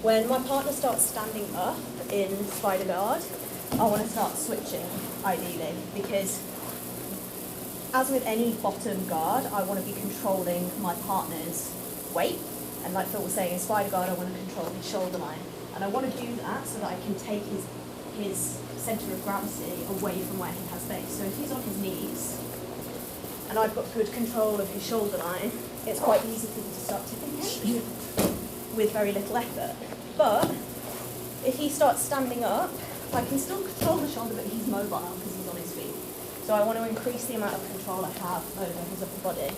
When my partner starts standing up in spider guard, I want to start switching, ideally, because as with any bottom guard, I want to be controlling my partner's weight. And like Phil was saying, in spider guard, I want to control his shoulder line. And I want to do that so that I can take his centre of gravity away from where he has base. So if he's on his knees, and I've got good control of his shoulder line, it's quite easy for me to start tipping him with very little effort. But if he starts standing up, I can still control the shoulder, but he's mobile because he's on his feet. So I want to increase the amount of control I have over his upper body.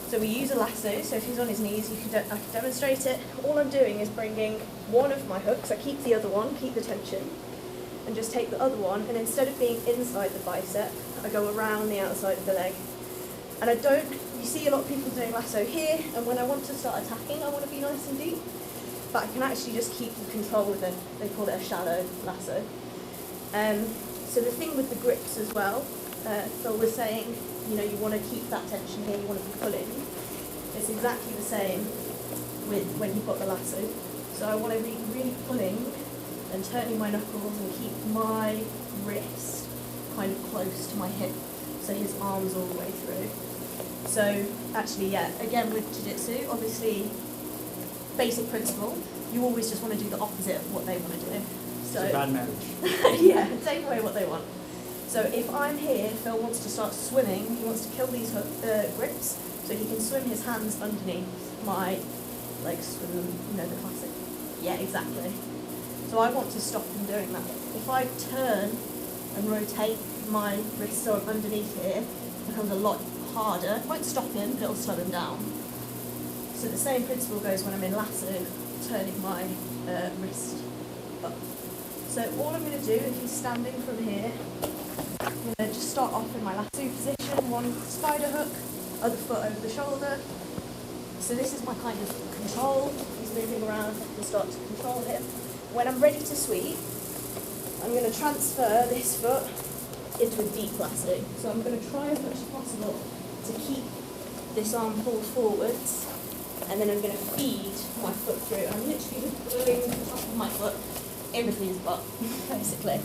So we use a lasso, so if he's on his knees, I can demonstrate it. All I'm doing is bringing one of my hooks, I keep the other one, keep the tension, and just take the other one, and instead of being inside the bicep, I go around the outside of the leg. And you see a lot of people doing lasso here, and when I want to start attacking, I want to be nice and deep, but I can actually just keep the control with it. They call it a shallow lasso. So the thing with the grips as well, Phil was saying, you want to keep that tension here, you want to be pulling. It's exactly the same with when you've got the lasso. So I want to be really pulling and turning my knuckles and keep my wrist kind of close to my hip, so his arm's all the way through. So actually, yeah, again with Jiu-Jitsu, obviously, basic principle, you always just want to do the opposite of what they want to do. So, it's a bad marriage. Yeah, take away what they want. So if I'm here, Phil wants to start swimming, he wants to kill these grips, so he can swim his hands underneath my, swim, the classic. Yeah, exactly. So I want to stop him doing that. If I turn and rotate my wrist so I'm underneath here, it becomes a lot harder. It won't stop him, but it'll slow him down. So the same principle goes when I'm in lasso, turning my wrist up. So all I'm going to do, if he's standing from here, I'm going to just start off in my lasso position, one spider hook, other foot over the shoulder. So this is my kind of control. He's moving around, I can start to control him. When I'm ready to sweep, I'm going to transfer this foot into a deep lasso. So I'm going to try as much as possible to keep this arm pulled forwards, and then I'm going to feed my foot through. I'm literally just pulling the top of my foot in between his butt, basically.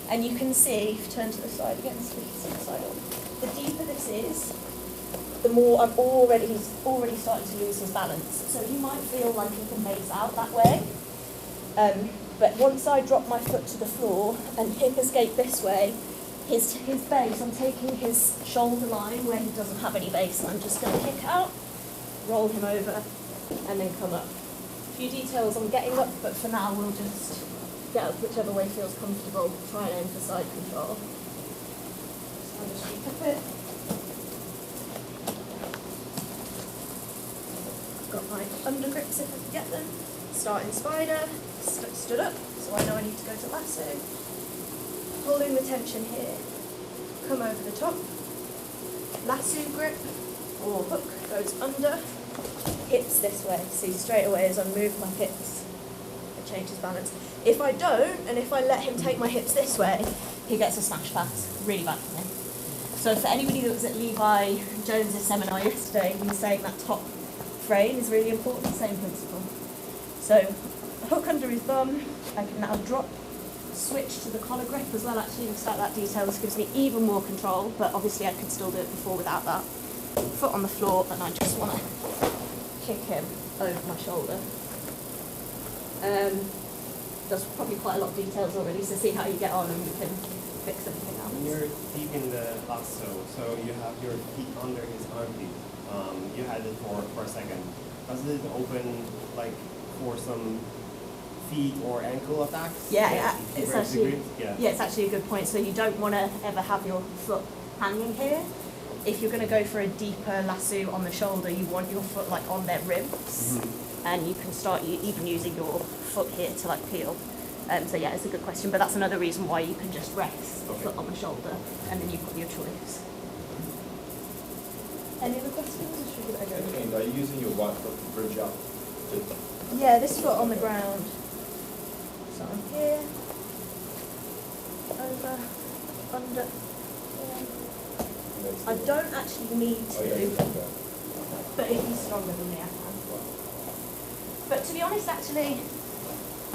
And you can see, if you turn to the side again, so you can see the side on. The deeper this is, the more he's already starting to lose his balance. So he might feel like he can base out that way. But once I drop my foot to the floor and hip escape this way, his base, I'm taking his shoulder line where he doesn't have any base, and I'm just going to kick out, roll him over, and then come up. A few details on getting up, but for now we'll just get up whichever way feels comfortable, try and aim for side control. So I'll just pick up it. I've got my under grips if I can get them. Start in spider, stood up, so I know I need to go to lasso. Holding the tension here, come over the top. Lasso grip or hook goes under, hips this way. See straight away as I move my hips, it changes balance. If I don't, and if I let him take my hips this way, he gets a smash pass, really bad for me. So for anybody that was at Levi Jones's seminar yesterday, he was saying that top frame is really important, same principle. So hook under his bum, I can now drop, switch to the collar grip as well. Actually, looks like that detail, this gives me even more control, but obviously I could still do it before without that. Foot on the floor, and I just want to kick him over my shoulder. There's probably quite a lot of details already, so see how you get on and we can fix everything else. When you're deep in the lasso, so you have your feet under his armpit. You had it for a second. Does it open for some feet or ankle attacks? Yeah, it's actually it's actually a good point. So you don't want to ever have your foot hanging here. If you're going to go for a deeper lasso on the shoulder, you want your foot on their ribs, and you can start even using your foot here to peel. So yeah, it's a good question, but that's another reason why you can just rest the foot on the shoulder, and then you've got your choice. Any other questions? Or should I go? And are you using your right foot to bridge up? Yeah, this foot on the ground. So I'm here, over, under. I don't actually need to, but if he's stronger than me, I can. But to be honest, actually,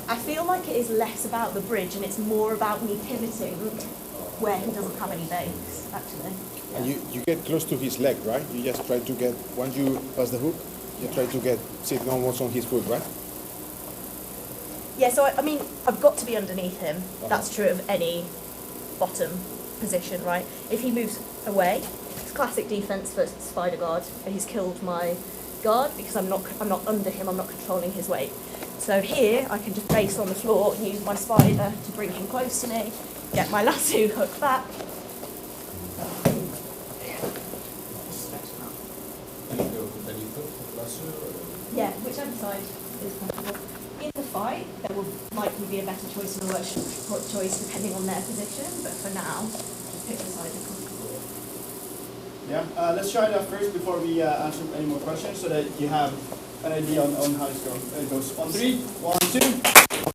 I feel like it is less about the bridge and it's more about me pivoting where he doesn't have any base, actually. And you get close to his leg, right? You just try to get, once you pass the hook, you try to get sitting almost on his foot, right? Yeah, so I mean, I've got to be underneath him. That's true of any bottom position, right? If he moves away, it's classic defense versus spider guard. He's killed my guard because I'm not under him, I'm not controlling his weight. So here, I can just base on the floor and use my spider to bring him close to me, get my lasso hook back. Yeah, whichever side is comfortable. In the fight, there will likely be a better choice and a worse choice depending on their position, but for now, just pick the side you're comfortable with. Yeah, let's try that first before we answer any more questions so that you have an idea on how it goes. On 3, 1, 2.